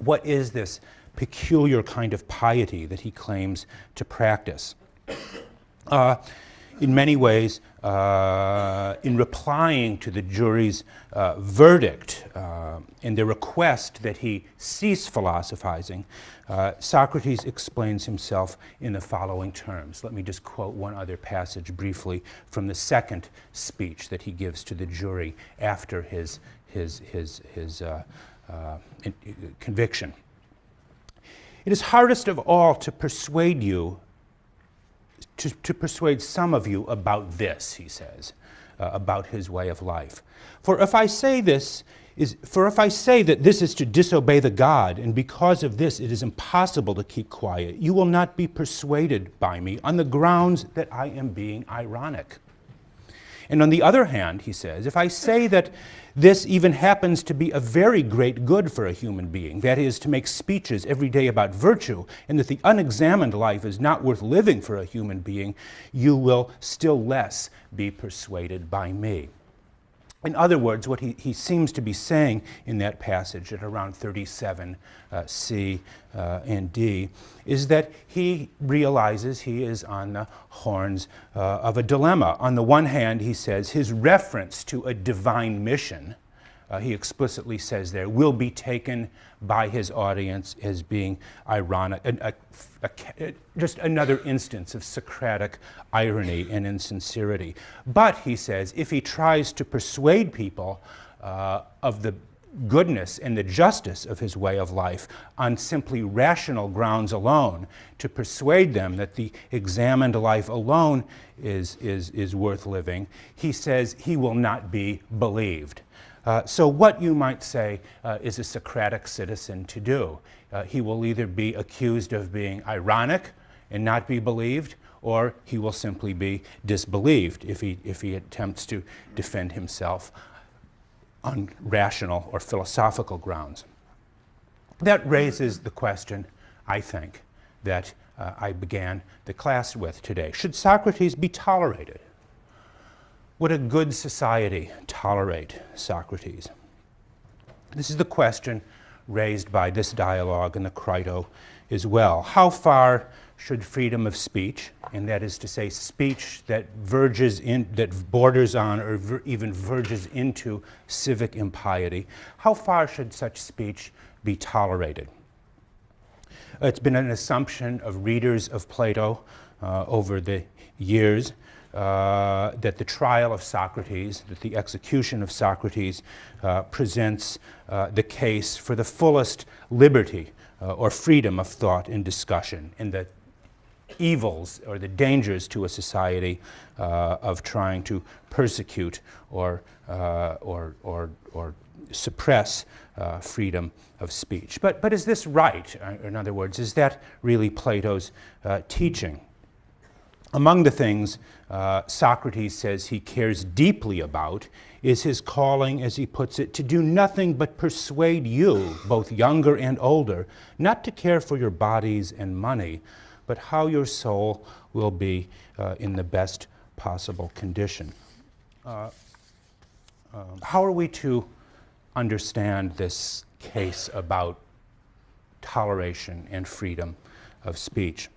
What is this peculiar kind of piety that he claims to practice? In many ways, in replying to the jury's verdict and their request that he cease philosophizing, Socrates explains himself in the following terms. Let me just quote one other passage briefly from the second speech that he gives to the jury after his conviction. It is hardest of all to persuade you, to persuade some of you about this, he says, about his way of life. For if I say that this is to disobey the God, and because of this it is impossible to keep quiet, you will not be persuaded by me on the grounds that I am being ironic. And on the other hand, he says, if I say that this even happens to be a very great good for a human being, that is, to make speeches every day about virtue, and that the unexamined life is not worth living for a human being, you will still less be persuaded by me. In other words, what he seems to be saying in that passage at around 37 C and D is that he realizes he is on the horns of a dilemma. On the one hand, he says his reference to a divine mission, he explicitly says there, will be taken by his audience as being ironic, just another instance of Socratic irony and insincerity. But, he says, if he tries to persuade people of the goodness and the justice of his way of life on simply rational grounds alone, to persuade them that the examined life alone is worth living, he says he will not be believed. So what you might say is a Socratic citizen to do. He will either be accused of being ironic and not be believed, or he will simply be disbelieved if he attempts to defend himself on rational or philosophical grounds. That raises the question, I think, that I began the class with today. Should Socrates be tolerated? Would a good society tolerate Socrates? This is the question raised by this dialogue in the Crito as well. How far should freedom of speech, and that is to say speech that borders on or even verges into civic impiety, how far should such speech be tolerated? It's been an assumption of readers of Plato over the years that the trial of Socrates, that the execution of Socrates presents the case for the fullest liberty or freedom of thought and discussion, and the evils or the dangers to a society of trying to persecute or suppress freedom of speech. But is this right? In other words, is that really Plato's teaching? Among the things Socrates says he cares deeply about is his calling, as he puts it, to do nothing but persuade you, both younger and older, not to care for your bodies and money, but how your soul will be in the best possible condition. How are we to understand this case about toleration and freedom of speech?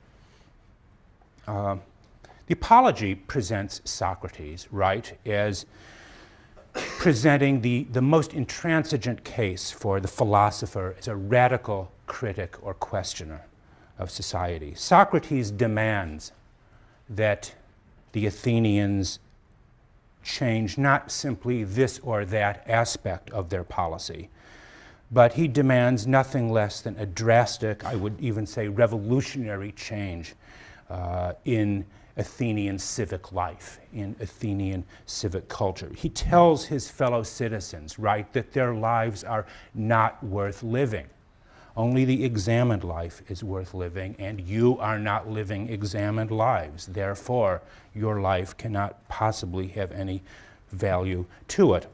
The Apology presents Socrates, right, as presenting the most intransigent case for the philosopher as a radical critic or questioner of society. Socrates demands that the Athenians change not simply this or that aspect of their policy, but he demands nothing less than a drastic, I would even say revolutionary change in Athenian civic life, in Athenian civic culture. He tells his fellow citizens, right, that their lives are not worth living. Only the examined life is worth living, and you are not living examined lives. Therefore, your life cannot possibly have any value to it.